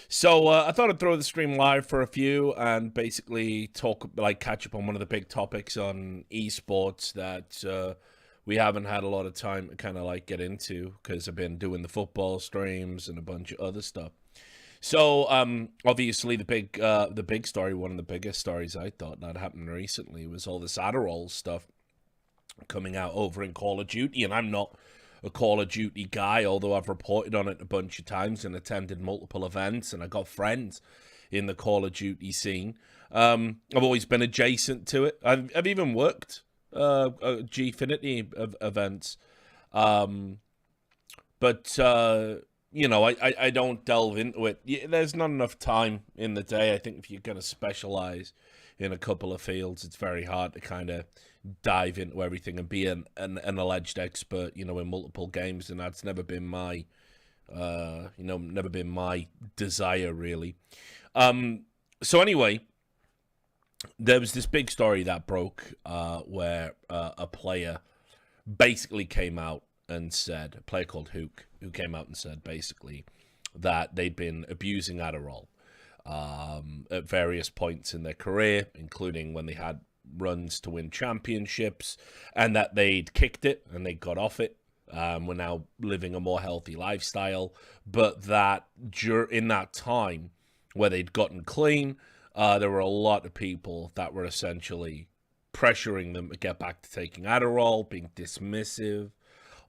So I thought I'd throw the stream live for a few and basically talk, like, catch up on one of the big topics on esports that we haven't had a lot of time to kind of like get into because I've been doing the football streams and a bunch of other stuff. So obviously the big story, one of the biggest stories I thought that happened recently was all this Adderall stuff coming out over in Call of Duty, and I'm not a Call of Duty guy, although I've reported on it a bunch of times and attended multiple events, and I got friends in the Call of Duty scene. I've always been adjacent to it. I've even worked Gfinity events, um, but I don't delve into it. There's not enough time in the day. I think if you're going to specialize in a couple of fields, it's very hard to kind of dive into everything and be an alleged expert, in multiple games, and that's never been my, never been my desire, really. So anyway, there was this big story that broke where a player basically came out and said, a player called Hook, who came out and said basically that they'd been abusing Adderall at various points in their career, including when they had runs to win championships, and that they'd kicked it and they got off it. We're now living a more healthy lifestyle, but that in that time where they'd gotten clean, there were a lot of people that were essentially pressuring them to get back to taking Adderall, being dismissive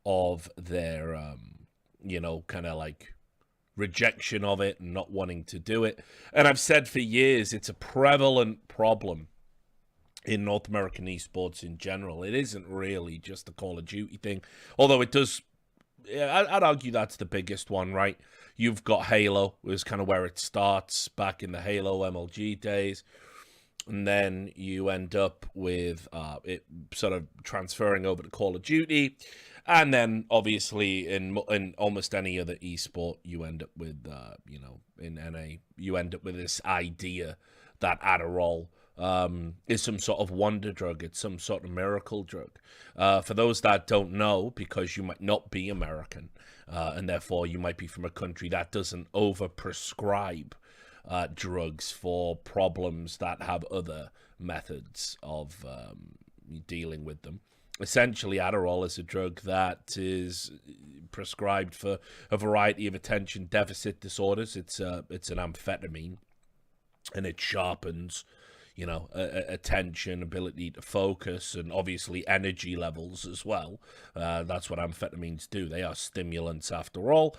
of their, kind of like rejection of it and not wanting to do it. And I've said for years, it's a prevalent problem in North American esports in general. It isn't really just a Call of Duty thing, although it does. I'd argue that's the biggest one, right? You've got Halo, was kind of where it starts back in the Halo MLG days, and then you end up with it sort of transferring over to Call of Duty, and then obviously in almost any other esport, you end up with in NA, you end up with this idea that Adderall is some sort of wonder drug. It's some sort of miracle drug. For those that don't know, because you might not be American, and therefore you might be from a country that doesn't overprescribe drugs for problems that have other methods of dealing with them. Essentially, Adderall is a drug that is prescribed for a variety of attention deficit disorders. It's an amphetamine, and it sharpens attention, ability to focus, and obviously energy levels as well. That's what amphetamines do. They are stimulants after all.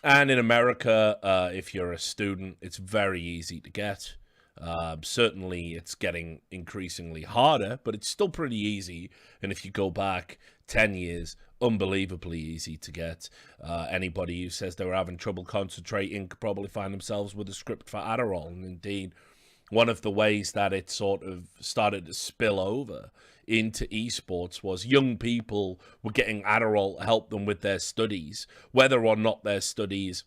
And in America, if you're a student, it's very easy to get. Certainly, it's getting increasingly harder, but it's still pretty easy. And if you go back 10 years, unbelievably easy to get. Anybody who says they were having trouble concentrating could probably find themselves with a script for Adderall. And indeed, one of the ways that it sort of started to spill over into esports was young people were getting Adderall to help them with their studies, whether or not their studies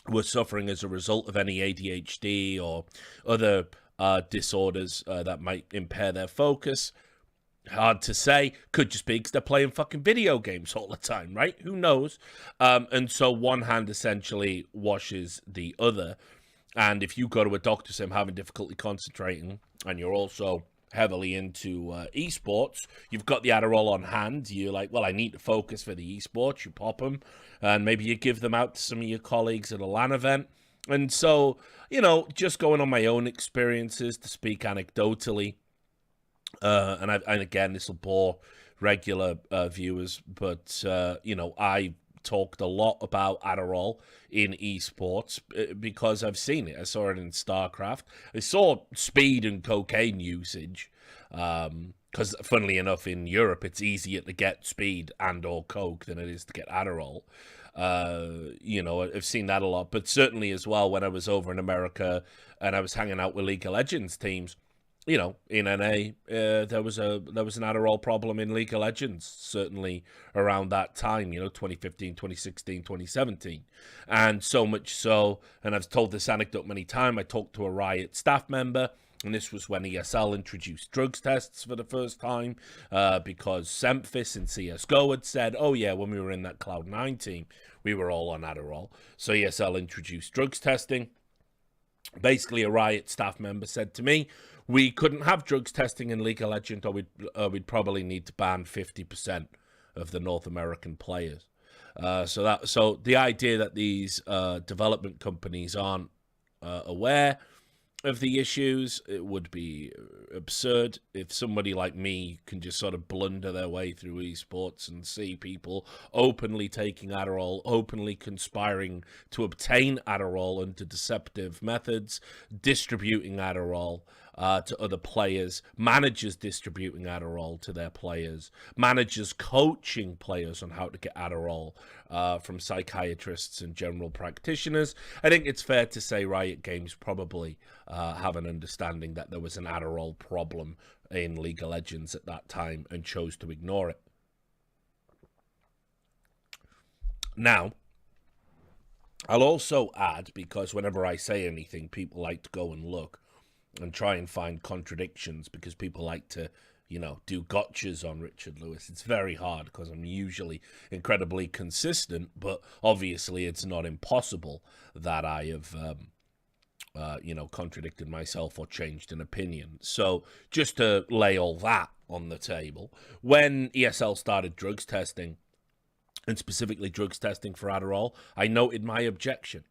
were suffering as a result of any ADHD or other disorders that might impair their focus. Hard to say. Could just be because they're playing fucking video games all the time, right? Who knows? And so one hand essentially washes the other. And if you go to a doctor saying I'm having difficulty concentrating, and you're also heavily into esports, you've got the Adderall on hand, you're like, well, I need to focus for the esports, you pop them, and maybe you give them out to some of your colleagues at a LAN event. And so, just going on my own experiences to speak anecdotally, and again, this will bore regular viewers, but, I talked a lot about Adderall in esports because I've seen it. I saw it in StarCraft. I saw speed and cocaine usage because, funnily enough, in Europe, it's easier to get speed and or coke than it is to get Adderall. I've seen that a lot, but certainly as well when I was over in America and I was hanging out with League of Legends teams, in NA, there was an Adderall problem in League of Legends, certainly around that time, 2015, 2016, 2017. And so much so, and I've told this anecdote many times, I talked to a Riot staff member And this was when ESL introduced drugs tests for the first time, because Semphis in CSGO had said, oh yeah, when we were in that Cloud9 team, we were all on Adderall. So ESL introduced drugs testing. Basically, a Riot staff member said to me, we couldn't have drugs testing in League of Legends, or we'd probably need to ban 50% of the North American players. So the idea that these development companies aren't aware of the issues, it would be absurd. If somebody like me can just sort of blunder their way through esports and see people openly taking Adderall, openly conspiring to obtain Adderall under deceptive methods, distributing Adderall to other players, managers distributing Adderall to their players, managers coaching players on how to get Adderall from psychiatrists and general practitioners, I think it's fair to say Riot Games probably have an understanding that there was an Adderall problem in League of Legends at that time and chose to ignore it. Now, I'll also add, because whenever I say anything, people like to go and look and try and find contradictions, because people like to, you know, do gotchas on Richard Lewis. It's very hard because I'm usually incredibly consistent, but obviously it's not impossible that I have, you know, contradicted myself or changed an opinion. So just to lay all that on the table, when ESL started drugs testing, and specifically drugs testing for Adderall, I noted my objection.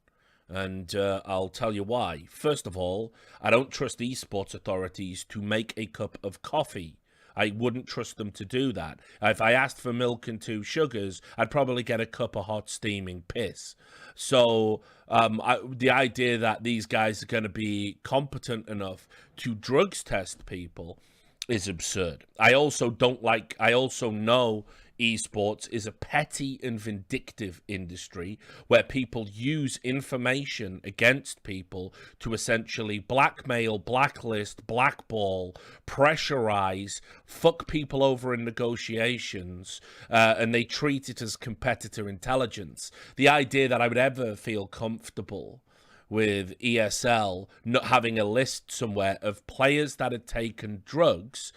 And I'll tell you why. First of all, I don't trust esports authorities to make a cup of coffee. I wouldn't trust them to do that. If I asked for milk and 2 sugars, I'd probably get a cup of hot steaming piss. So the idea that these guys are going to be competent enough to drugs test people is absurd. I also know esports is a petty and vindictive industry where people use information against people to essentially blackmail, blacklist, blackball, pressurize, fuck people over in negotiations, and they treat it as competitor intelligence. The idea that I would ever feel comfortable with ESL not having a list somewhere of players that had taken drugs,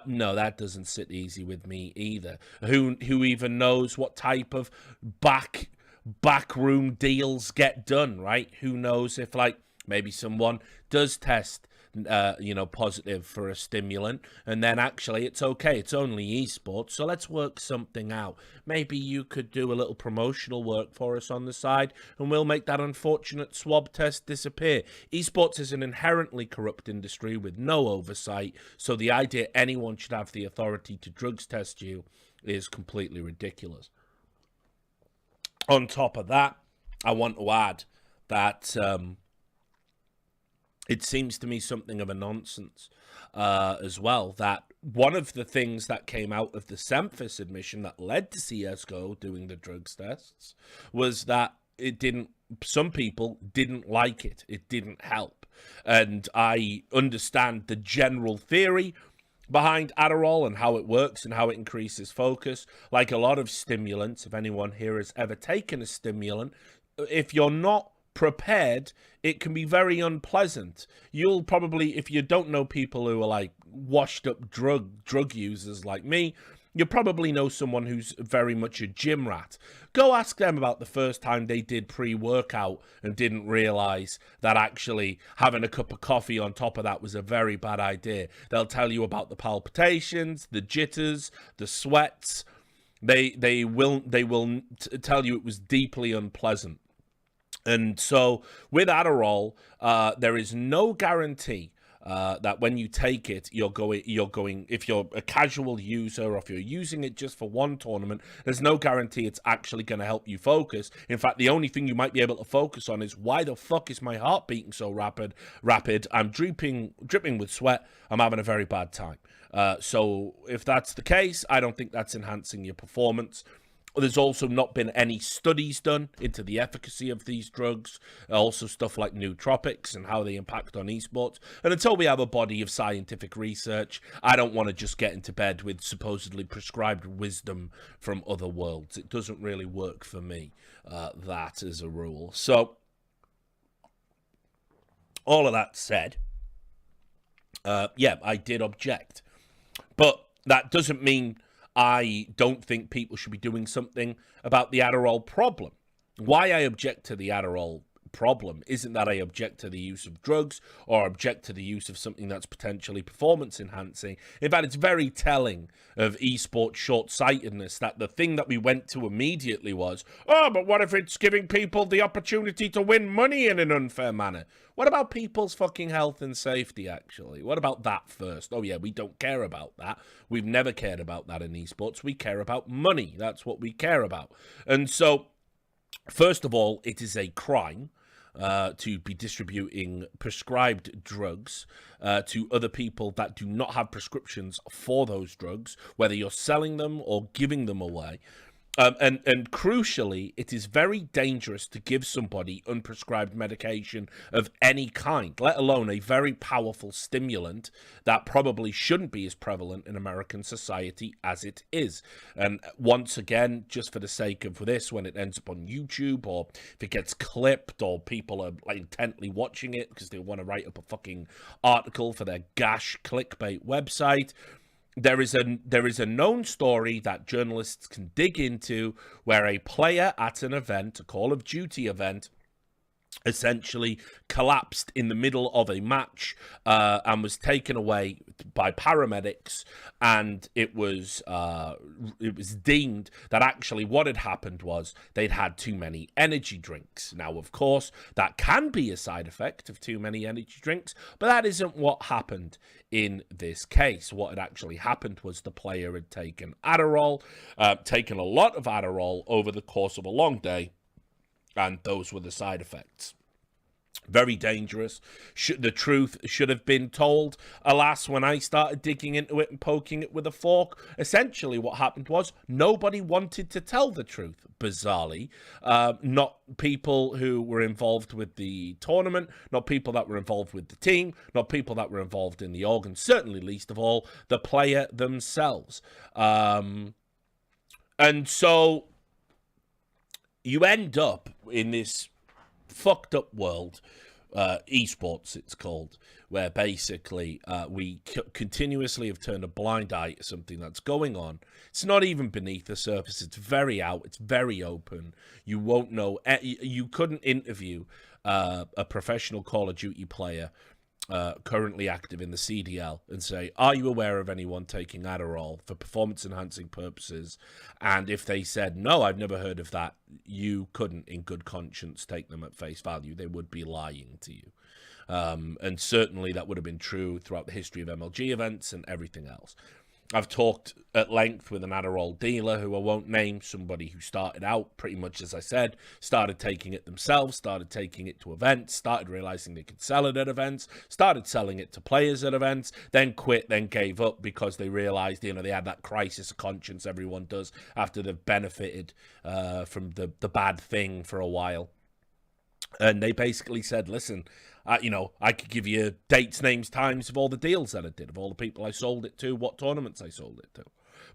no, that doesn't sit easy with me either. Who even knows what type of backroom deals get done, right? Who knows if, like, maybe someone does test you know, positive for a stimulant, and then actually it's okay, it's only esports, so let's work something out. Maybe you could do a little promotional work for us on the side, and we'll make that unfortunate swab test disappear. Esports is an inherently corrupt industry with no oversight, so the idea anyone should have the authority to drugs test you is completely ridiculous. On top of that, I want to add that it seems to me something of a nonsense as well, that one of the things that came out of the Semphis admission that led to CSGO doing the drugs tests was that some people didn't like it. It didn't help. And I understand the general theory behind Adderall and how it works and how it increases focus. Like a lot of stimulants, if anyone here has ever taken a stimulant, if you're not prepared, it can be very unpleasant. You'll probably, if you don't know people who are like washed up drug users like me, you probably know someone who's very much a gym rat. Go ask them about the first time they did pre-workout and didn't realize that actually having a cup of coffee on top of that was a very bad idea. They'll tell you about the palpitations, the jitters, the sweats. They will tell you it was deeply unpleasant. And so with Adderall, there is no guarantee that when you take it, you're going, if you're a casual user or if you're using it just for one tournament, there's no guarantee it's actually going to help you focus. In fact, the only thing you might be able to focus on is, why the fuck is my heart beating so rapid? I'm dripping with sweat. I'm having a very bad time. So if that's the case, I don't think that's enhancing your performance. There's also not been any studies done into the efficacy of these drugs, also stuff like nootropics and how they impact on esports. And until we have a body of scientific research, I don't want to just get into bed with supposedly prescribed wisdom from other worlds. It doesn't really work for me, that as a rule. So, all of that said, Yeah, I did object. But that doesn't mean I don't think people should be doing something about the Adderall problem. Why I object to the Adderall problem isn't that I object to the use of drugs or object to the use of something that's potentially performance enhancing. In fact, it's very telling of esports short-sightedness that the thing that we went to immediately was, oh, but what if it's giving people the opportunity to win money in an unfair manner? What about people's fucking health and safety, actually? What about that first? Oh, yeah, we don't care about that. We've never cared about that in esports. We care about money. That's what we care about. And so, first of all, it is a crime to be distributing prescribed drugs to other people that do not have prescriptions for those drugs, whether you're selling them or giving them away. And crucially, it is very dangerous to give somebody unprescribed medication of any kind, let alone a very powerful stimulant that probably shouldn't be as prevalent in American society as it is. And once again, just for the sake of this, when it ends up on YouTube or if it gets clipped or people are like intently watching it because they want to write up a fucking article for their gash clickbait website, there is a known story that journalists can dig into where a player at an event, a Call of Duty event, essentially collapsed in the middle of a match and was taken away by paramedics, and it was deemed that actually what had happened was they'd had too many energy drinks. Now, of course, that can be a side effect of too many energy drinks, but that isn't what happened in this case. What had actually happened was the player had taken Adderall, taken a lot of Adderall over the course of a long day, and those were the side effects. Very dangerous. The truth should have been told. Alas, when I started digging into it and poking it with a fork, essentially what happened was nobody wanted to tell the truth, bizarrely. Not people who were involved with the tournament, not people that were involved with the team, not people that were involved in the org, certainly least of all, the player themselves. And so you end up in this fucked up world, esports it's called, where basically we continuously have turned a blind eye to something that's going on. It's not even beneath the surface. It's very out. It's very open. You won't know. You couldn't interview a professional Call of Duty player currently active in the CDL and say, are you aware of anyone taking Adderall for performance-enhancing purposes? And if they said, no, I've never heard of that, you couldn't in good conscience take them at face value. They would be lying to you. And certainly that would have been true throughout the history of MLG events and everything else. I've talked at length with an Adderall dealer who I won't name, somebody who started out pretty much as I said, started taking it themselves, started taking it to events, started realizing they could sell it at events, started selling it to players at events, then quit, then gave up because they realized, they had that crisis of conscience everyone does after they've benefited from the bad thing for a while. And they basically said, listen, I could give you dates, names, times of all the deals that I did, of all the people I sold it to, what tournaments I sold it to.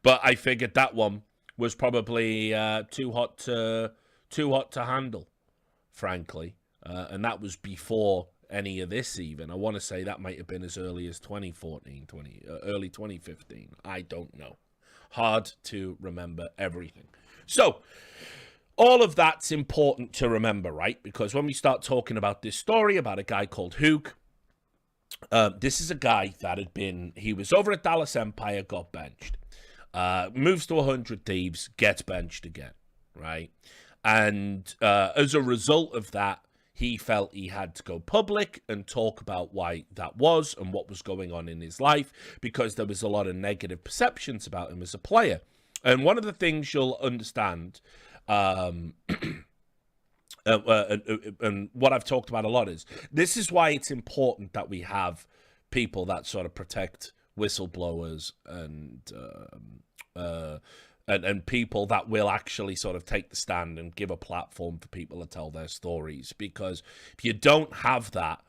But I figured that one was probably too hot to handle, frankly. And that was before any of this even. I want to say that might have been as early as 2014, early 2015. I don't know. Hard to remember everything. So all of that's important to remember, right? Because when we start talking about this story about a guy called Hook, this is a guy that he was over at Dallas Empire, got benched, moves to 100 Thieves, gets benched again, right? And as a result of that, he felt he had to go public and talk about why that was and what was going on in his life, because there was a lot of negative perceptions about him as a player. And one of the things you'll understand, and what I've talked about a lot is, this is why it's important that we have people that sort of protect whistleblowers and people that will actually sort of take the stand and give a platform for people to tell their stories. Because if you don't have that,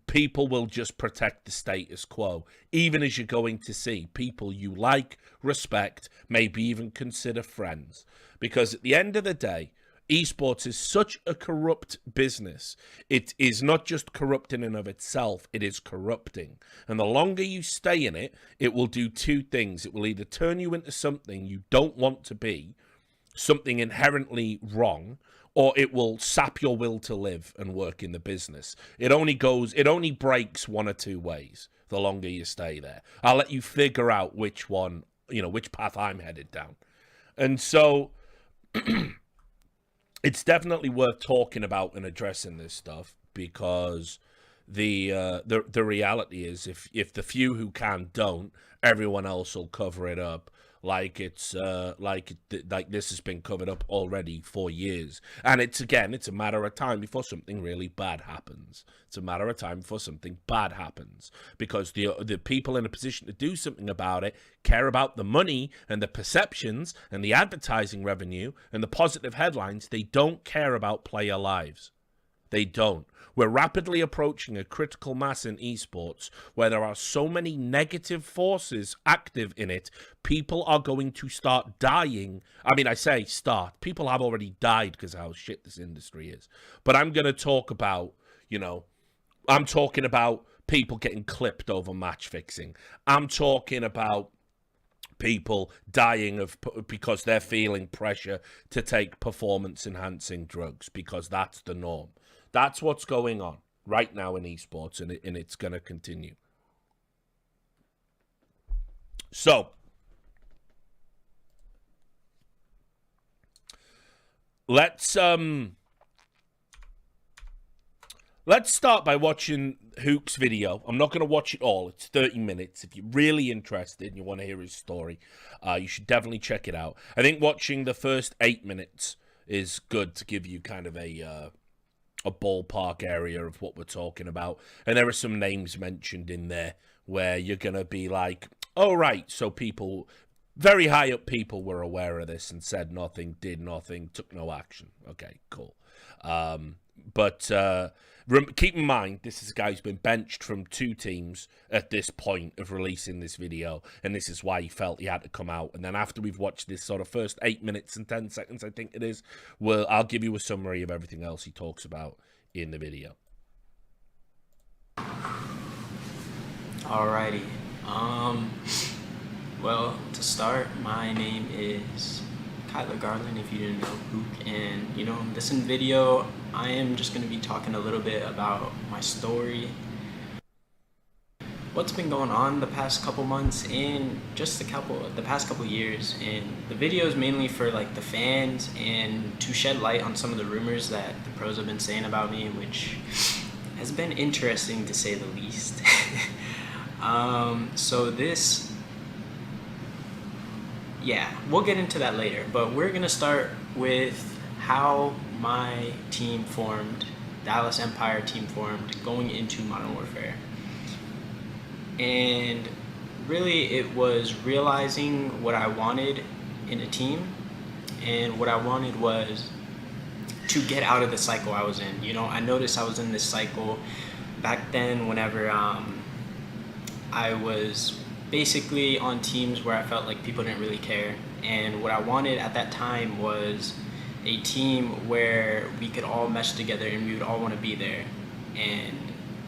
people will just protect the status quo, even as you're going to see people you like, respect, maybe even consider friends. Because at the end of the day, esports is such a corrupt business. It is not just corrupt in and of itself, it is corrupting. And the longer you stay in it, it will do two things. It will either turn you into something you don't want to be, something inherently wrong, or it will sap your will to live and work in the business. It only breaks one or two ways the longer you stay there. I'll let you figure out which one, which path I'm headed down. And so it's definitely worth talking about and addressing this stuff, because the reality is, if the few who can don't, everyone else will cover it up like it's like this has been covered up already for years. And it's a matter of time before something really bad happens. It's a matter of time before something bad happens, because the people in a position to do something about it care about the money and the perceptions and the advertising revenue and the positive headlines. They don't care about player lives. They don't. We're rapidly approaching a critical mass in esports where there are so many negative forces active in it. People are going to start dying. I mean, I say start. People have already died because of how shit this industry is. But I'm going to talk about, I'm talking about people getting clipped over match fixing. I'm talking about people dying because they're feeling pressure to take performance enhancing drugs, because that's the norm. That's what's going on right now in esports, and it's going to continue. So, let's start by watching Hook's video. I'm not going to watch it all. It's 30 minutes. If you're really interested and you want to hear his story, you should definitely check it out. I think watching the first 8 minutes is good to give you kind of a ballpark area of what we're talking about. And there are some names mentioned in there where you're going to be like, oh, right, so people, very high up people were aware of this and said nothing, did nothing, took no action. Okay, cool. But keep in mind, this is a guy who's been benched from 2 teams at this point of releasing this video, and this is why he felt he had to come out. And then after we've watched this sort of first 8 minutes and 10 seconds, I think it is, I'll give you a summary of everything else he talks about in the video. Alrighty. Well, to start, my name is Kyler Garland, if you didn't know Hook, and in this video I am just going to be talking a little bit about my story, what's been going on the past couple months, and just the past couple years. And the video is mainly for like the fans and to shed light on some of the rumors that the pros have been saying about me, which has been interesting to say the least. So this, yeah, we'll get into that later, but we're gonna start with how my team formed, Dallas Empire team formed, going into Modern Warfare. And really it was realizing what I wanted in a team, and what I wanted was to get out of the cycle I was in. I noticed I was in this cycle back then whenever I was basically on teams where I felt like people didn't really care, and what I wanted at that time was a team where we could all mesh together and we would all want to be there. And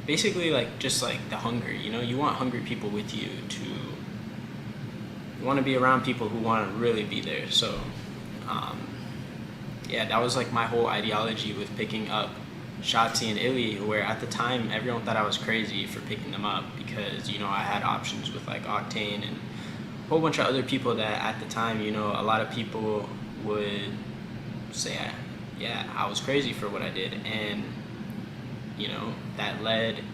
basically just like the hunger, you want hungry people with you. You want to be around people who want to really be there. So yeah, that was like my whole ideology with picking up Shotzi and Illy, where at the time everyone thought I was crazy for picking them up, because I had options with like Octane and a whole bunch of other people that at the time a lot of people would say I was crazy for what I did. And that led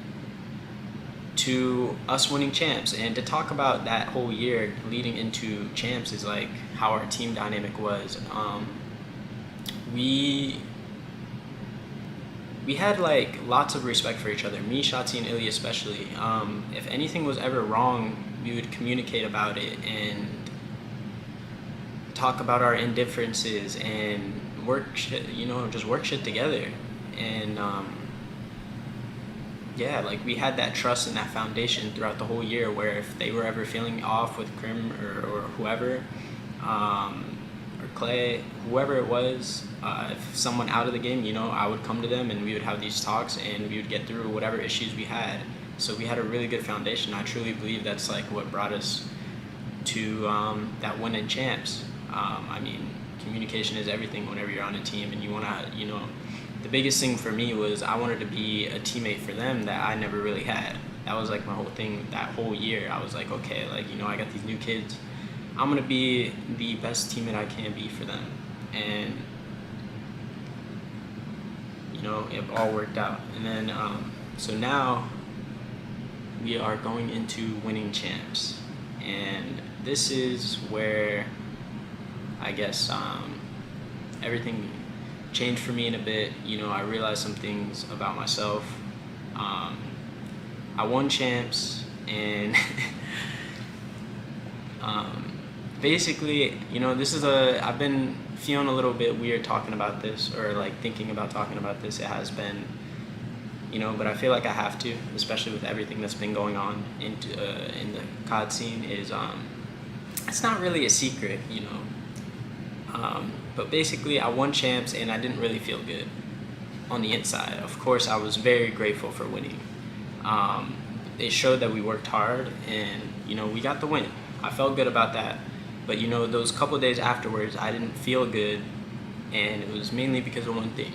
to us winning champs. And to talk about that whole year leading into champs is like how our team dynamic was. We had like lots of respect for each other, me, Shotzi, and Ilya especially. If anything was ever wrong, we would communicate about it and talk about our indifferences and just work shit together. And yeah, like we had that trust and that foundation throughout the whole year, where if they were ever feeling off with Krim or whoever, or Clay, whoever it was, if someone out of the game, I would come to them and we would have these talks and we would get through whatever issues we had. So we had a really good foundation. I truly believe that's like what brought us to that win in champs. I mean, communication is everything whenever you're on a team, and you want to, the biggest thing for me was I wanted to be a teammate for them that I never really had. That was like my whole thing that whole year. I was like, okay, like, I got these new kids. I'm going to be the best teammate I can be for them. And, it all worked out. And then, so now we are going into winning champs. And this is where I guess everything changed for me in a bit. I realized some things about myself. I won champs, and basically, I've been feeling a little bit weird talking about this, or like thinking about talking about this. It has been, but I feel like I have to, especially with everything that's been going on in the COD scene. Is it's not really a secret, but basically I won champs and I didn't really feel good on the inside. Of course, I was very grateful for winning. It showed that we worked hard and, we got the win. I felt good about that. But, those couple days afterwards, I didn't feel good, and it was mainly because of one thing.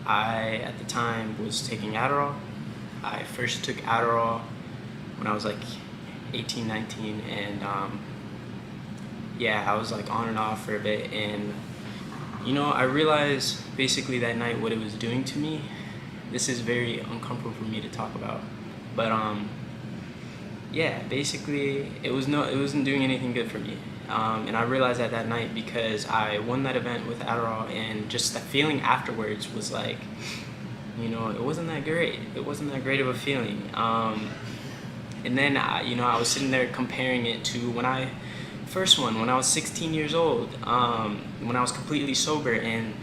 I, at the time, was taking Adderall. I first took Adderall when I was like 18, 19, and I was like on and off for a bit, and I realized basically that night what it was doing to me. This is very uncomfortable for me to talk about, but basically it wasn't doing anything good for me, and I realized that night because I won that event with Adderall, and just the feeling afterwards was like, it wasn't that great. It wasn't that great of a feeling, and then I was sitting there comparing it to when I first won, when I was 16 years old, when I was completely sober. And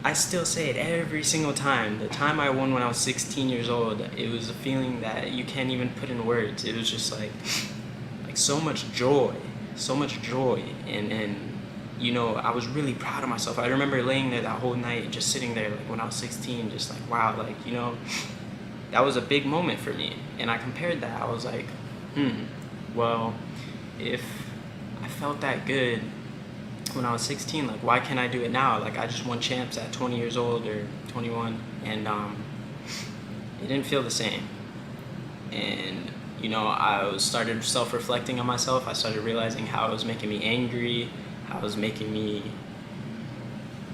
I still say it every single time. The time I won when I was 16 years old, it was a feeling that you can't even put in words. It was just like so much joy, and I was really proud of myself. I remember laying there that whole night, just sitting there, like when I was 16, just like, wow, like, that was a big moment for me. And I compared that. I was like, well, if I felt that good when I was 16, like, why can't I do it now? Like, I just won champs at 20 years old or 21, and it didn't feel the same. And I started self-reflecting on myself. I started realizing how it was making me angry, how it was making me,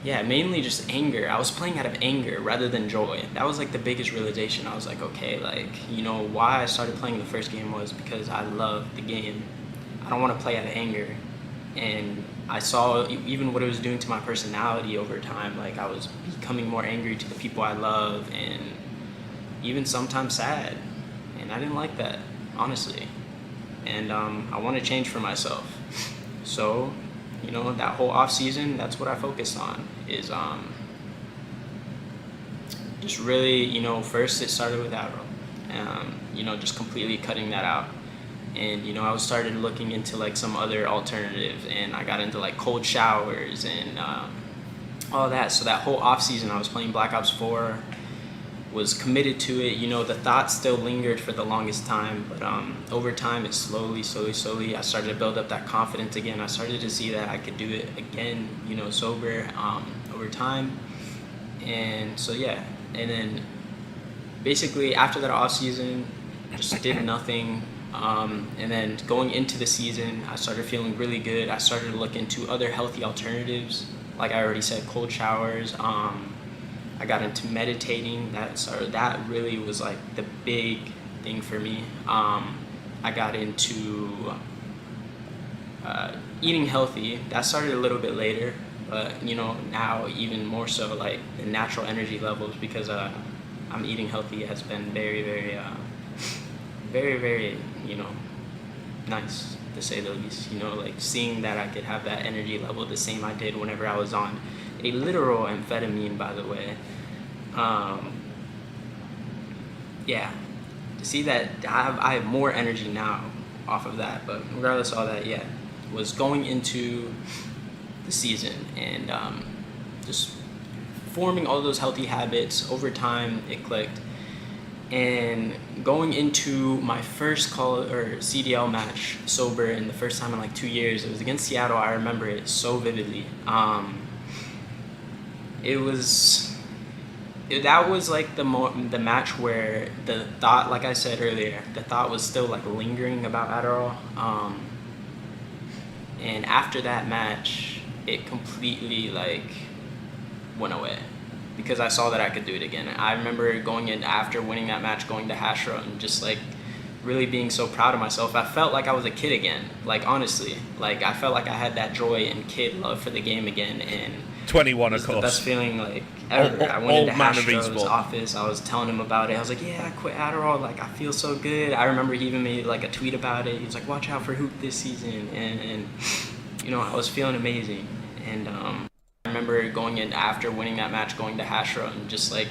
mainly just anger. I was playing out of anger rather than joy. That was like the biggest realization. I was like, okay, like, why I started playing the first game was because I love the game. I don't want to play out of anger. And I saw even what it was doing to my personality over time. Like, I was becoming more angry to the people I love, and even sometimes sad. And I didn't like that, honestly. And I want to change for myself. So, that whole off season, that's what I focused on, is just really, first it started with Adderall. Just completely cutting that out. And I started looking into like some other alternatives, and I got into like cold showers and all that. So that whole off season I was playing Black Ops 4, was committed to it. The thoughts still lingered for the longest time, but over time it slowly I started to build up that confidence again. I started to see that I could do it again, sober, over time. And so and then basically after that off season, just did nothing. And then going into the season, I started feeling really good. I started to look into other healthy alternatives, like I already said, cold showers. I got into meditating. That really was like the big thing for me. I got into eating healthy. That started a little bit later, but now even more so, like the natural energy levels, because I'm eating healthy has been very, very, very, very, nice, to say the least. Like seeing that I could have that energy level the same I did whenever I was on a literal amphetamine, by the way. To see that I have more energy now off of that. But regardless of all that, was going into the season, and just forming all those healthy habits over time, it clicked. And going into my first CDL match sober, and the first time in like 2 years, it was against Seattle. I remember it so vividly. That was like the match where the thought, like I said earlier, the thought was still like lingering about Adderall. And after that match, it completely like went away, because I saw that I could do it again. I remember going in after winning that match, going to Hashra, and just like really being so proud of myself. I felt like I was a kid again. Like, honestly, like I felt like I had that joy and kid love for the game again. And 21, it was of course. the best feeling like ever. I went into Hastro's of office. I was telling him about it. I was like, yeah, I quit Adderall. Like, I feel so good. I remember he even made like a tweet about it. He was like, watch out for Hoop this season. And you know, I was feeling amazing. And I remember going in after winning that match, going to Hashra, and just like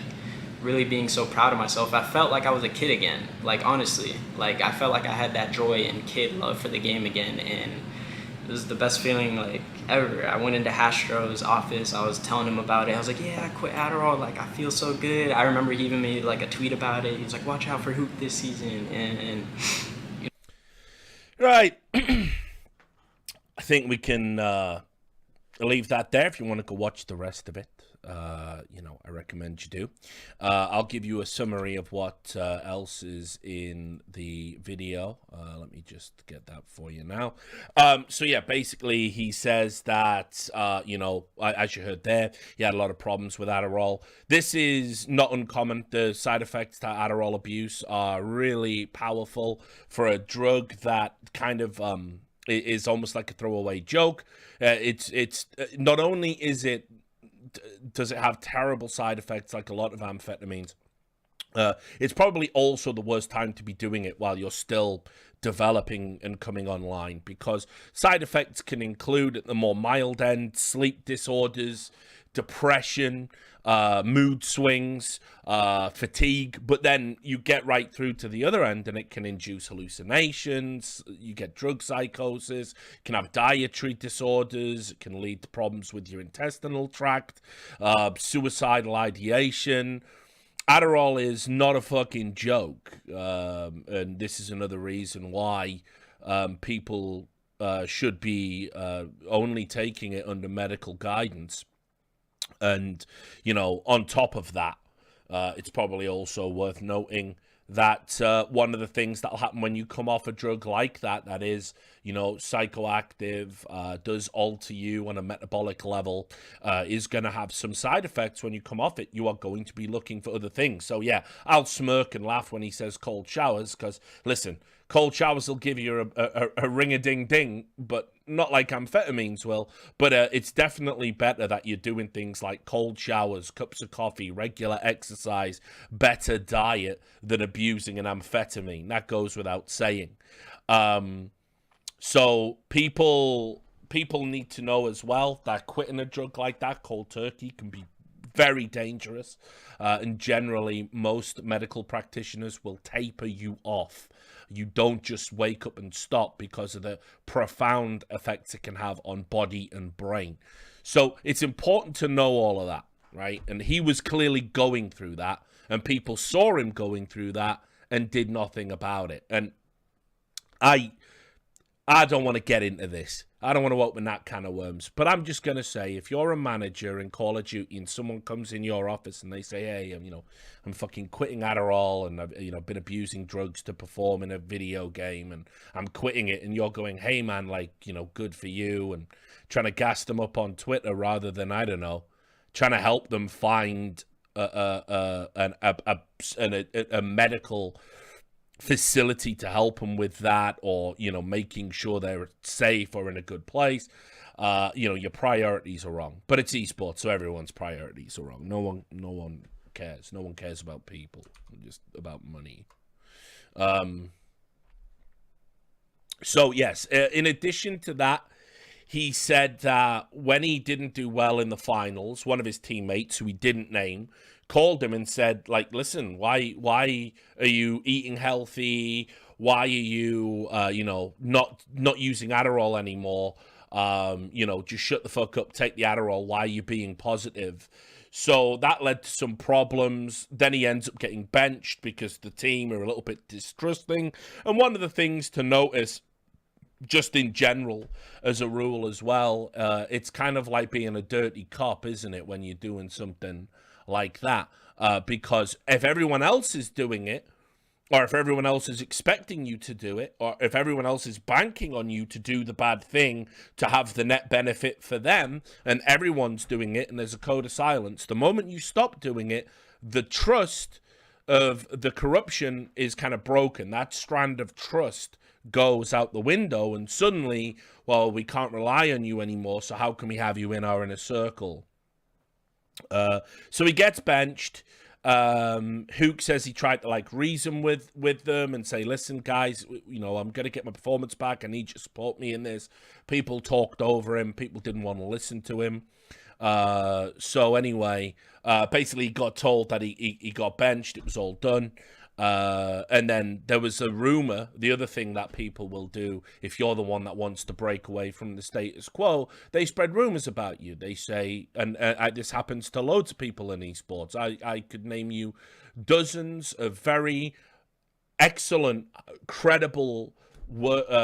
really being so proud of myself. I felt like I was a kid again. Like, honestly, like I felt like I had that joy and kid love for the game again. And it was the best feeling like ever. I went into Hastro's office. I was telling him about it. I was like, yeah, I quit Adderall. Like, I feel so good. I remember he even made like a tweet about it. He was like, watch out for Hoop this season. And you know. Right. I think we can leave that there. If you want to go watch the rest of it, you know, I recommend you do. I'll give you a summary of what else is in the video. Let me just get that for you now. So yeah, basically he says that, you know, as you heard there, he had a lot of problems with Adderall. This is not uncommon. The side effects to Adderall abuse are really powerful for a drug that kind of is almost like a throwaway joke. It's not only does it have terrible side effects like a lot of amphetamines, it's probably also the worst time to be doing it while you're still developing and coming online, because side effects can include, at the more mild end, sleep disorders, depression, mood swings, fatigue, but then you get right through to the other end and it can induce hallucinations, you get drug psychosis, can have dietary disorders, it can lead to problems with your intestinal tract, suicidal ideation. Adderall is not a fucking joke, and this is another reason why people should be only taking it under medical guidance. And, you know, on top of that, it's probably also worth noting that one of the things that'll happen when you come off a drug like that is, you know, psychoactive, does alter you on a metabolic level, is going to have some side effects when you come off it. You are going to be looking for other things. So, yeah, I'll smirk and laugh when he says cold showers, because, listen, cold showers will give you a ring-a-ding-ding, but not like amphetamines will. But it's definitely better that you're doing things like cold showers, cups of coffee, regular exercise, better diet than abusing an amphetamine. That goes without saying. So people need to know as well that quitting a drug like that, cold turkey, can be very dangerous. And generally, most medical practitioners will taper you off. You don't just wake up and stop because of the profound effects it can have on body and brain. So it's important to know all of that, right? And he was clearly going through that, and people saw him going through that and did nothing about it. And I don't want to get into this. I don't want to open that can of worms. But I'm just going to say, if you're a manager in Call of Duty and someone comes in your office and they say, hey, you know, I'm fucking quitting Adderall and I've, you know, been abusing drugs to perform in a video game and I'm quitting it, and you're going, hey, man, like, you know, good for you, and trying to gas them up on Twitter rather than, I don't know, trying to help them find a medical facility to help them with that, or, you know, making sure they're safe or in a good place, you know, your priorities are wrong. But it's esports, so everyone's priorities are wrong. No one cares. No one cares about people, just about money. So yes, in addition to that, he said that when he didn't do well in the finals, one of his teammates, who he didn't name, called him and said, like, listen, why are you eating healthy? Why are you, you know, not using Adderall anymore? Just shut the fuck up, take the Adderall, why are you being positive? So that led to some problems. Then he ends up getting benched because the team are a little bit distrusting. And one of the things to notice, just in general, as a rule as well, it's kind of like being a dirty cop, isn't it, when you're doing something like that? Because if everyone else is doing it, or if everyone else is expecting you to do it, or if everyone else is banking on you to do the bad thing to have the net benefit for them, and everyone's doing it and there's a code of silence, the moment you stop doing it, the trust of the corruption is kind of broken. That strand of trust goes out the window, and suddenly, well, we can't rely on you anymore, so how can we have you in our inner circle? So he gets benched. Hook says he tried to reason with them and say, listen guys, I'm gonna get my performance back, I need you to support me in this. People talked over him, people didn't want to listen to him. So anyway, basically he got told that he got benched, it was all done. And then there was a rumor. The other thing that people will do, if you're the one that wants to break away from the status quo, they spread rumors about you. They say, and this happens to loads of people in esports. I could name you dozens of very excellent, credible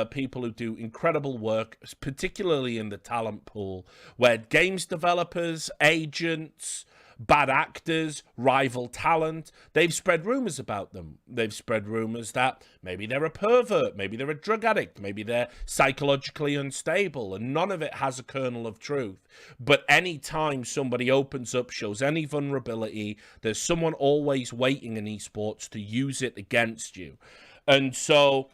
people who do incredible work, particularly in the talent pool, where games developers, agents, bad actors, rival talent, they've spread rumors about them. They've spread rumors that maybe they're a pervert, maybe they're a drug addict, maybe they're psychologically unstable, and none of it has a kernel of truth. But any time somebody opens up, shows any vulnerability, there's someone always waiting in esports to use it against you. And so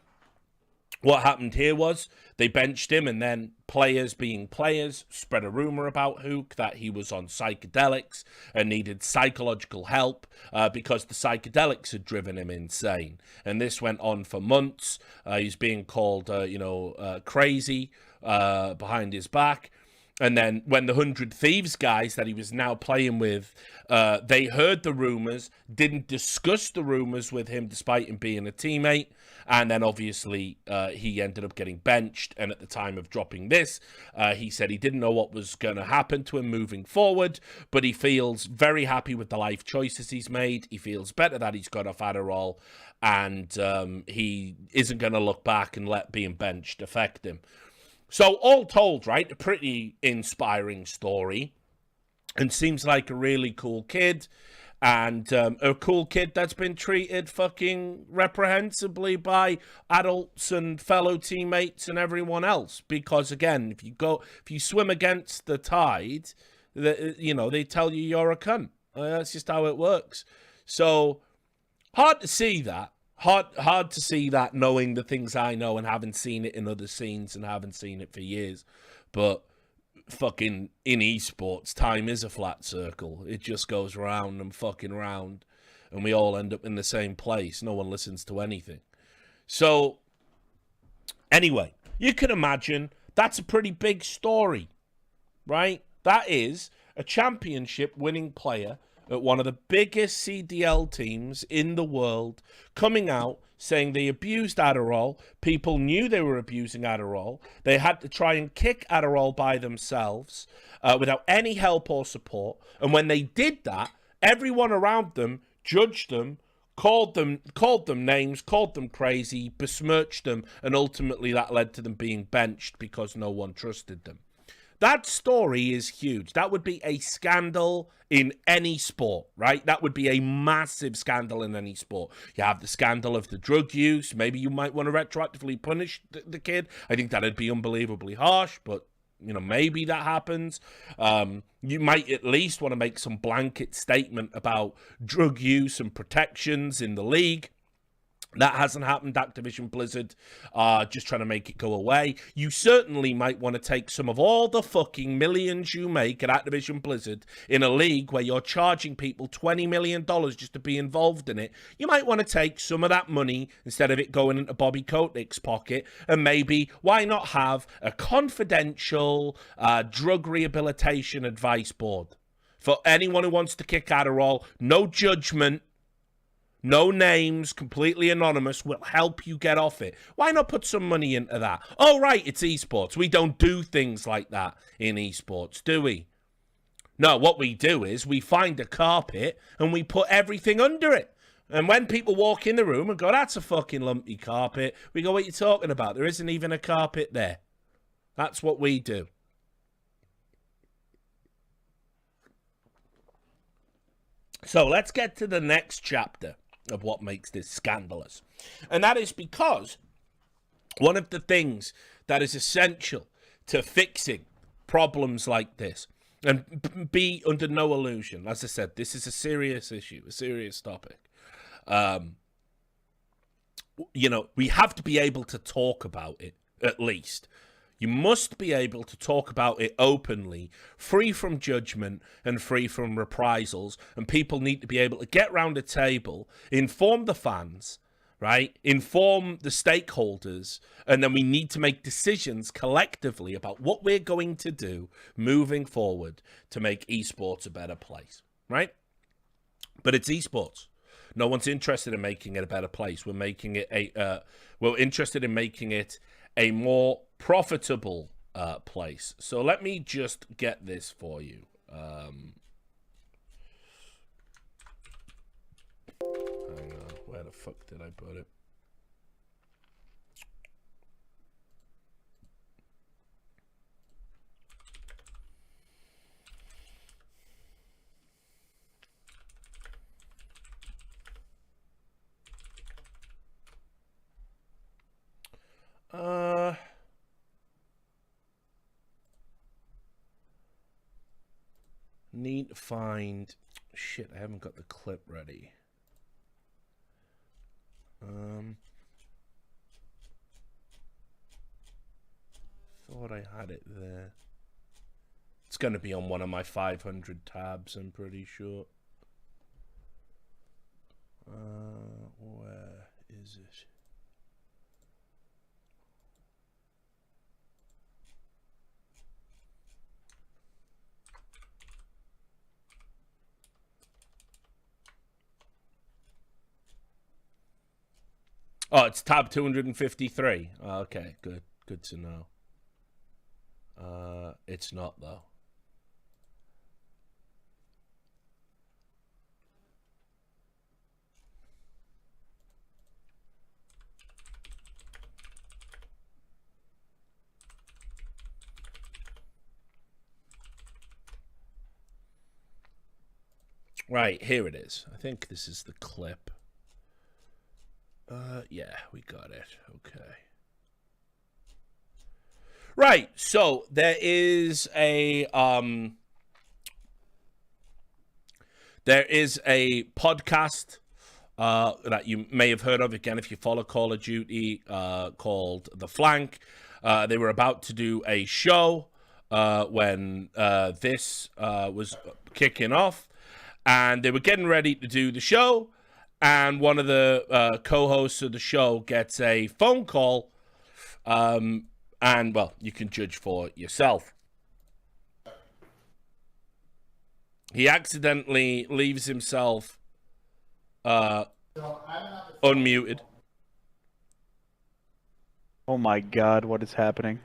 what happened here was they benched him, and then players being players spread a rumor about Hook that he was on psychedelics and needed psychological help because the psychedelics had driven him insane. And this went on for months. He's being called, crazy behind his back. And then when the 100 Thieves guys that he was now playing with, they heard the rumors, didn't discuss the rumors with him despite him being a teammate. And then obviously he ended up getting benched. And at the time of dropping this, he said he didn't know what was going to happen to him moving forward, but he feels very happy with the life choices he's made. He feels better that he's got off Adderall, and he isn't going to look back and let being benched affect him. So all told, right, a pretty inspiring story, and seems like a really cool kid, and a cool kid that's been treated fucking reprehensibly by adults and fellow teammates and everyone else. Because again, if you swim against the tide, they tell you you're a cunt. That's just how it works. So hard to see that. Hard to see that, knowing the things I know and having seen it in other scenes and haven't seen it for years. But fucking in esports, time is a flat circle. It just goes round and fucking round, and we all end up in the same place. No one listens to anything. So anyway, you can imagine that's a pretty big story, right? That is a championship winning player at one of the biggest CDL teams in the world coming out saying they abused Adderall. People knew they were abusing Adderall. They had to try and kick Adderall by themselves without any help or support. And when they did that, everyone around them judged them, called them names, called them crazy, besmirched them, and ultimately that led to them being benched because no one trusted them. That story is huge. That would be a scandal in any sport, right? That would be a massive scandal in any sport. You have the scandal of the drug use. Maybe you might want to retroactively punish the kid. I think that'd be unbelievably harsh, but maybe that happens. You might at least want to make some blanket statement about drug use and protections in the league. That hasn't happened. Activision Blizzard just trying to make it go away. You certainly might want to take some of all the fucking millions you make at Activision Blizzard in a league where you're charging people $20 million just to be involved in it. You might want to take some of that money instead of it going into Bobby Kotick's pocket, and maybe why not have a confidential drug rehabilitation advice board for anyone who wants to kick Adderall. No judgment. No names, completely anonymous, will help you get off it. Why not put some money into that? Oh, right, it's esports. We don't do things like that in esports, do we? No, what we do is we find a carpet and we put everything under it. And when people walk in the room and go, that's a fucking lumpy carpet, we go, what are you talking about? There isn't even a carpet there. That's what we do. So let's get to the next chapter of what makes this scandalous. And that is because one of the things that is essential to fixing problems like this, and be under no illusion, as I said, this is a serious issue, a serious topic. You know, we have to be able to talk about it, at least. You must be able to talk about it openly, free from judgment and free from reprisals. And people need to be able to get round a table, inform the fans, right? Inform the stakeholders. And then we need to make decisions collectively about what we're going to do moving forward to make esports a better place, right? But it's esports. No one's interested in making it a better place. We're making it we're interested in making it a more profitable place. So let me just get this for you. Hang on, where the fuck did I put it? Need to find... Shit, I haven't got the clip ready. Thought I had it there. It's going to be on one of my 500 tabs, I'm pretty sure. Where is it? Oh, it's tab 253. Okay, good. Good to know. It's not, though. Right, here it is. I think this is the clip. Yeah, we got it. Okay. Right, so there is a podcast that you may have heard of, again, if you follow Call of Duty, called The Flank. They were about to do a show when this was kicking off, and they were getting ready to do the show. And one of the co-hosts of the show gets a phone call, and, well, you can judge for yourself. He accidentally leaves himself unmuted. Oh my god, what is happening?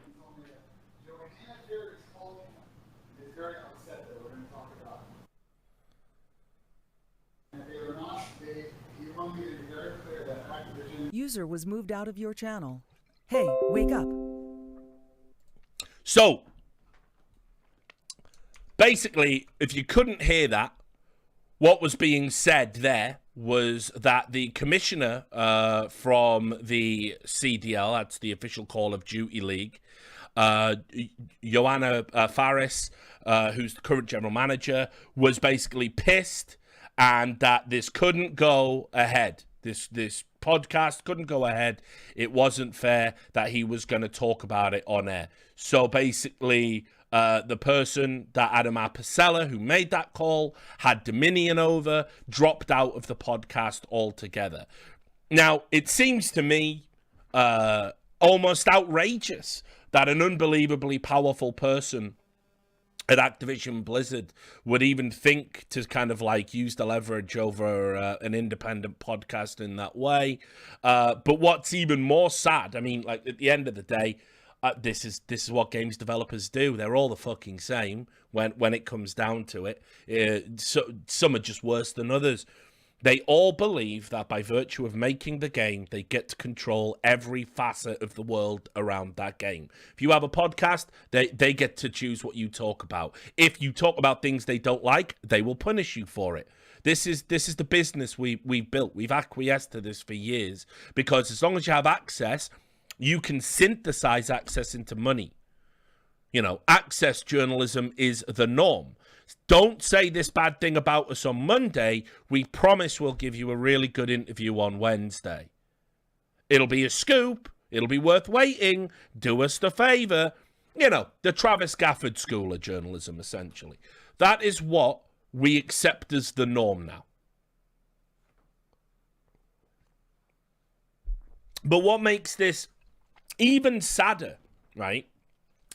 User was moved out of your channel. Hey, wake up. So, basically, if you couldn't hear that, what was being said there was that the commissioner from the CDL, that's the official Call of Duty League, Joanna Faris, who's the current general manager, was basically pissed, and that this couldn't go ahead. This podcast couldn't go ahead. It wasn't fair that he was going to talk about it on air. So basically, the person that Abasella, who made that call, had dominion over, dropped out of the podcast altogether. Now, it seems to me almost outrageous that an unbelievably powerful person at Activision Blizzard would even think to kind of like use the leverage over an independent podcast in that way. But what's even more sad, I mean, like at the end of the day, this is what games developers do. They're all the fucking same when it comes down to it. So some are just worse than others. They all believe that by virtue of making the game, they get to control every facet of the world around that game. If you have a podcast, they get to choose what you talk about. If you talk about things they don't like, they will punish you for it. This is the business we've built. We've acquiesced to this for years because as long as you have access, you can synthesize access into money. You know, access journalism is the norm. Don't say this bad thing about us on Monday. We promise we'll give you a really good interview on Wednesday. It'll be a scoop. It'll be worth waiting. Do us the favor. You know, the Travis Gafford School of Journalism, essentially. That is what we accept as the norm now. But what makes this even sadder, right,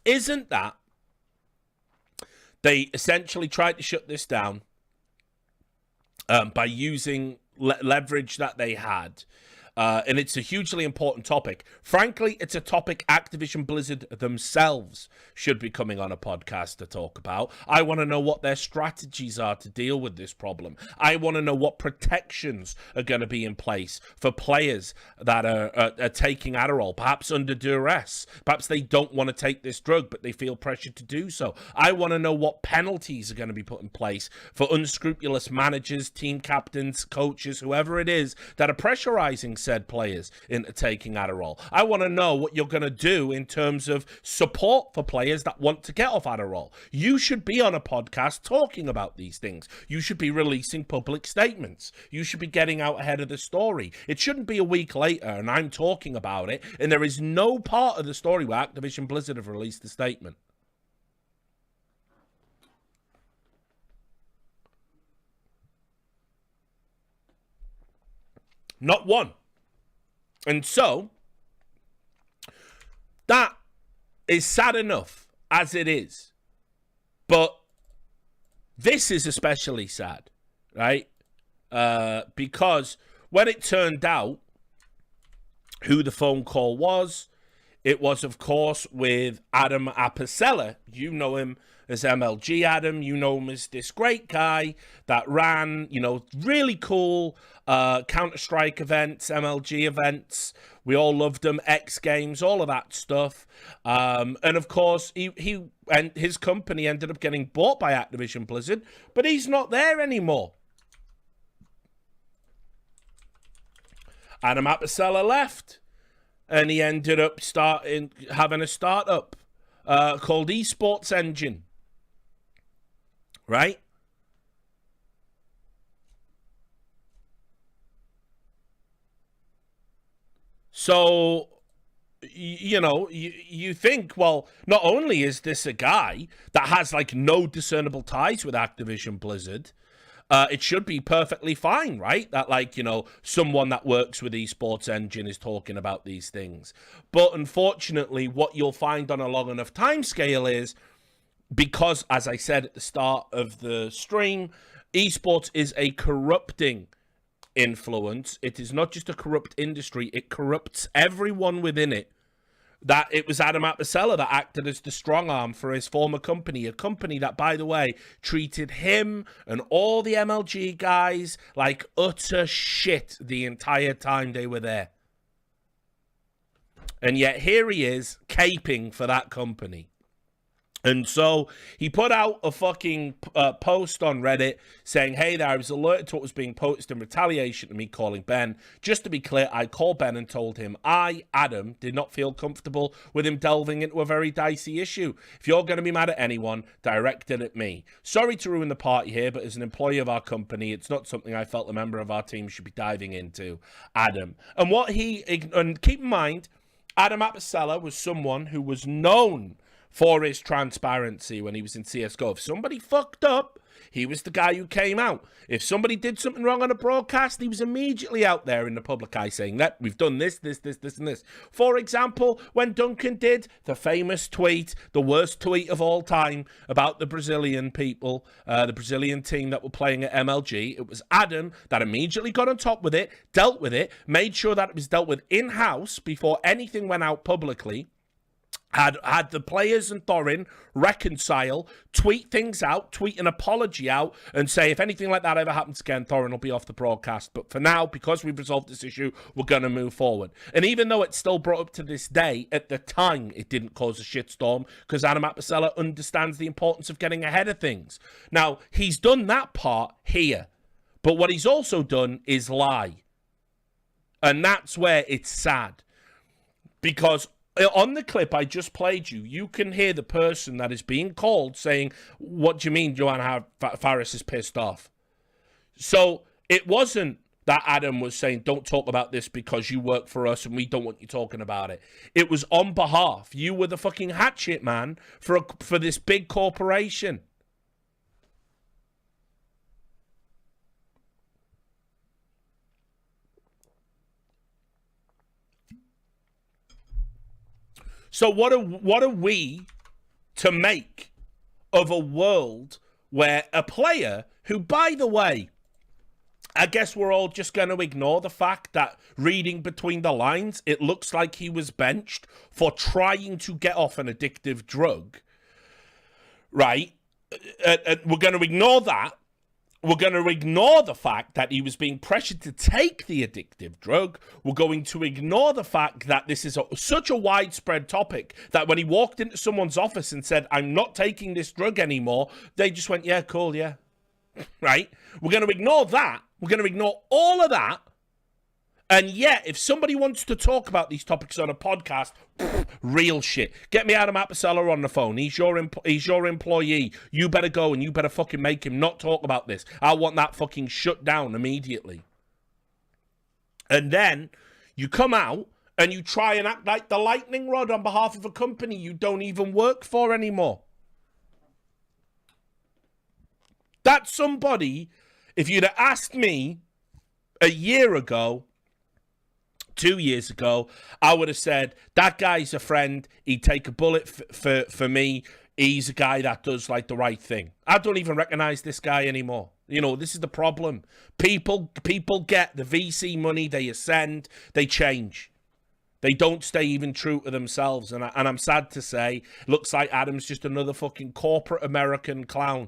isn't that they essentially tried to shut this down by using leverage that they had. And it's a hugely important topic. Frankly, it's a topic Activision Blizzard themselves should be coming on a podcast to talk about. I want to know what their strategies are to deal with this problem. I want to know what protections are going to be in place for players that are taking Adderall, perhaps under duress. Perhaps they don't want to take this drug, but they feel pressured to do so. I want to know what penalties are going to be put in place for unscrupulous managers, team captains, coaches, whoever it is, that are pressurizing said players into taking Adderall. I want to know what you're going to do in terms of support for players that want to get off Adderall. You should be on a podcast talking about these things. You should be releasing public statements. You should be getting out ahead of the story. It shouldn't be a week later and I'm talking about it and there is no part of the story where Activision Blizzard have released a statement. Not one. And so, that is sad enough as it is. But this is especially sad, right? Because when it turned out who the phone call was, it was, of course, with Adam Abasella. You know him as MLG Adam. You know him as this great guy that ran, you know, really cool Counter-Strike events, MLG events. We all loved them, X Games, all of that stuff. And, of course, he and his company ended up getting bought by Activision Blizzard, but he's not there anymore. Adam Abasella left. And he ended up having a startup called Esports Engine. Right? So, you know, you think, well, not only is this a guy that has, like, no discernible ties with Activision Blizzard, it should be perfectly fine, right? That, like, you know, someone that works with Esports Engine is talking about these things. But unfortunately, what you'll find on a long enough timescale is, because, as I said at the start of the stream, esports is a corrupting influence. It is not just a corrupt industry, it corrupts everyone within it. That it was Adam Abasella that acted as the strong arm for his former company, a company that, by the way, treated him and all the MLG guys like utter shit the entire time they were there. And yet here he is, caping for that company. And so he put out a fucking post on Reddit saying, hey there, I was alerted to what was being posted in retaliation to me calling Ben. Just to be clear, I called Ben and told him I, Adam, did not feel comfortable with him delving into a very dicey issue. If you're going to be mad at anyone, direct it at me. Sorry to ruin the party here, but as an employee of our company, it's not something I felt a member of our team should be diving into. Adam. And keep in mind, Adam Abasella was someone who was known for his transparency when he was in CSGO. If somebody fucked up, he was the guy who came out. If somebody did something wrong on a broadcast, he was immediately out there in the public eye saying that we've done this, and this. For example, when Duncan did the famous tweet, the worst tweet of all time, about the Brazilian people, the Brazilian team that were playing at MLG, it was Adam that immediately got on top with it, dealt with it, made sure that it was dealt with in-house before anything went out publicly. Had the players and Thorin reconcile, tweet things out, tweet an apology out, and say if anything like that ever happens again, Thorin will be off the broadcast. But for now, because we've resolved this issue, we're going to move forward. And even though it's still brought up to this day, at the time, it didn't cause a shitstorm because Adam Abasella understands the importance of getting ahead of things. Now, he's done that part here. But what he's also done is lie. And that's where it's sad. Because on the clip I just played you can hear the person that is being called saying, what do you mean Johan Faris is pissed off? So it wasn't that Adam was saying, don't talk about this because you work for us and we don't want you talking about it. It was on behalf. You were the fucking hatchet man for this big corporation. So what are we to make of a world where a player who, by the way, I guess we're all just going to ignore the fact that reading between the lines, it looks like he was benched for trying to get off an addictive drug, right? We're going to ignore that. We're going to ignore the fact that he was being pressured to take the addictive drug. We're going to ignore the fact that this is such a widespread topic that when he walked into someone's office and said, I'm not taking this drug anymore, they just went, yeah, cool, yeah. Right? We're going to ignore that. We're going to ignore all of that. And yet, if somebody wants to talk about these topics on a podcast, real shit. Get me Adam Abasella on the phone. He's your employee. You better go and you better fucking make him not talk about this. I want that fucking shut down immediately. And then you come out and you try and act like the lightning rod on behalf of a company you don't even work for anymore. That's somebody, if you'd have asked me a year ago, 2 years ago, I would have said, that guy's a friend. He'd take a bullet for me. He's a guy that does like the right thing. I don't even recognize this guy anymore. You know, this is the problem. People get the VC money, they ascend, they change. They don't stay even true to themselves. And I'm sad to say, looks like Adam's just another fucking corporate American clown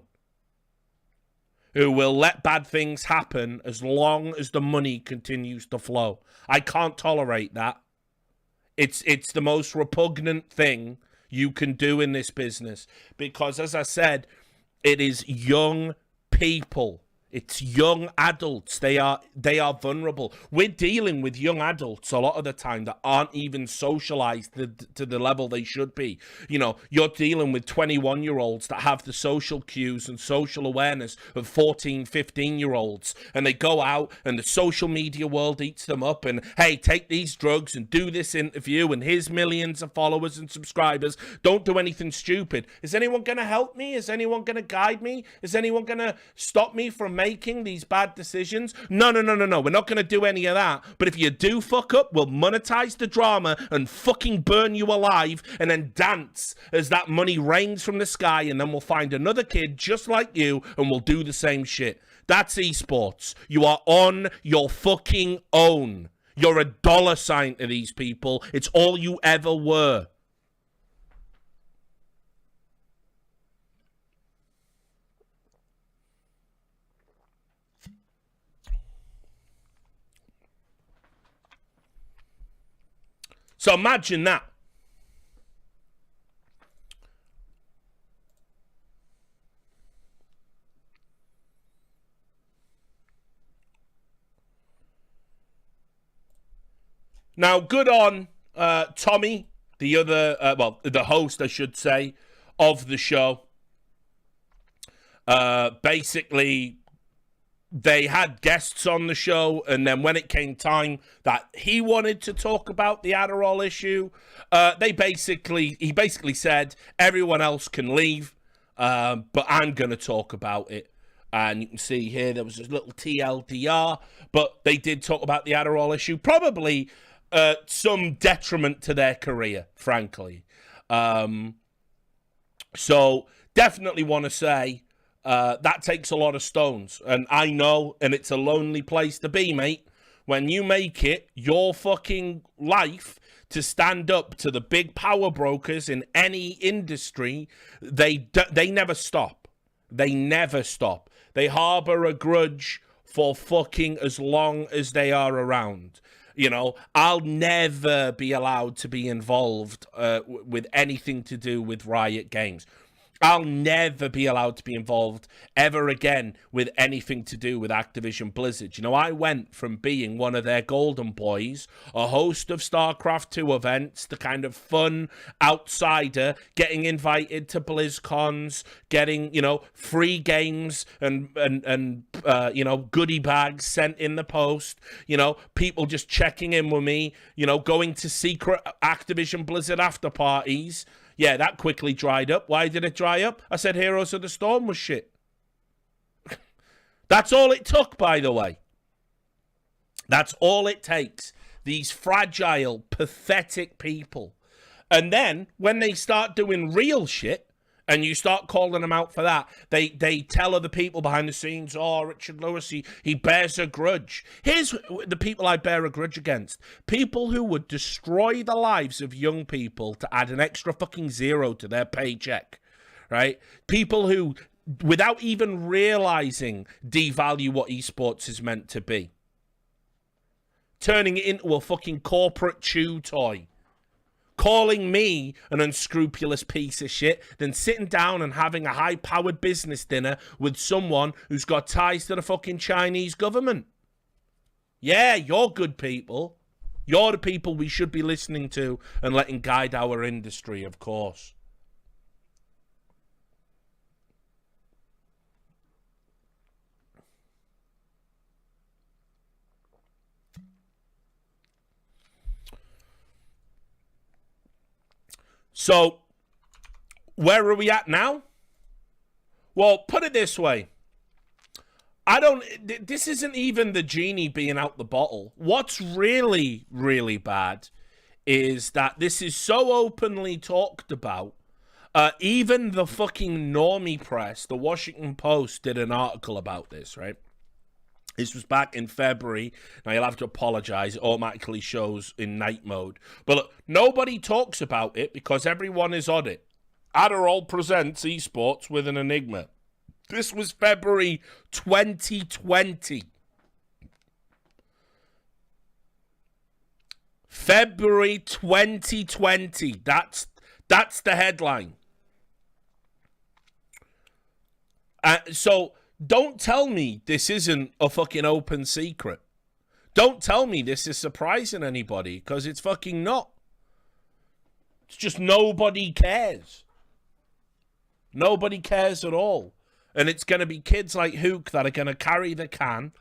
who will let bad things happen as long as the money continues to flow. I can't tolerate that. It's the most repugnant thing you can do in this business because, as I said, it is young people. It's young adults. They are vulnerable. We're dealing with young adults a lot of the time that aren't even socialized to the level they should be. You know, you're dealing with 21-year-olds that have the social cues and social awareness of 14, 15-year-olds. And they go out and the social media world eats them up and, hey, take these drugs and do this interview and here's millions of followers and subscribers. Don't do anything stupid. Is anyone going to help me? Is anyone going to guide me? Is anyone going to stop me from making these bad decisions? No. We're not going to do any of that. But if you do fuck up, we'll monetize the drama and fucking burn you alive and then dance as that money rains from the sky and then we'll find another kid just like you and we'll do the same shit. That's esports. You are on your fucking own. You're a dollar sign to these people. It's all you ever were. So imagine that. Now, good on Tommy, the other, the host, I should say, of the show. Basically they had guests on the show, and then when it came time that he wanted to talk about the Adderall issue, he basically said everyone else can leave, but I'm going to talk about it. And you can see here there was this little TLDR, but they did talk about the Adderall issue, probably some detriment to their career, frankly. So definitely want to say that takes a lot of stones. And I know, and it's a lonely place to be, mate, when you make it your fucking life to stand up to the big power brokers in any industry. They never stop. They never stop. They harbor a grudge for fucking as long as they are around. You know, I'll never be allowed to be involved with anything to do with Riot Games. I'll never be allowed to be involved ever again with anything to do with Activision Blizzard. You know, I went from being one of their golden boys, a host of StarCraft 2 events, the kind of fun outsider, getting invited to BlizzCons, getting, you know, free games and you know, goodie bags sent in the post, you know, people just checking in with me, you know, going to secret Activision Blizzard after parties. Yeah, that quickly dried up. Why did it dry up? I said Heroes of the Storm was shit. That's all it took, by the way. That's all it takes. These fragile, pathetic people. And then, when they start doing real shit, and you start calling them out for that, they tell other people behind the scenes, oh, Richard Lewis, he bears a grudge. Here's the people I bear a grudge against. People who would destroy the lives of young people to add an extra fucking zero to their paycheck, right? People who, without even realizing, devalue what esports is meant to be. Turning it into a fucking corporate chew toy. Calling me an unscrupulous piece of shit, then sitting down and having a high-powered business dinner with someone who's got ties to the fucking Chinese government. Yeah, you're good people. You're the people we should be listening to and letting guide our industry, of course. So, where are we at now? Well, put it this way. This isn't even the genie being out the bottle. What's really, really bad is that this is so openly talked about. Even the fucking normie press, the Washington Post, did an article about this, right? This was back in February. Now, you'll have to apologize. It automatically shows in night mode. But look, nobody talks about it because everyone is on it. Adderall presents esports with an enigma. This was February 2020. February 2020. That's the headline. So... don't tell me this isn't a fucking open secret. Don't tell me this is surprising anybody, because it's fucking not. It's just nobody cares. Nobody cares at all. And it's going to be kids like Hook that are going to carry the can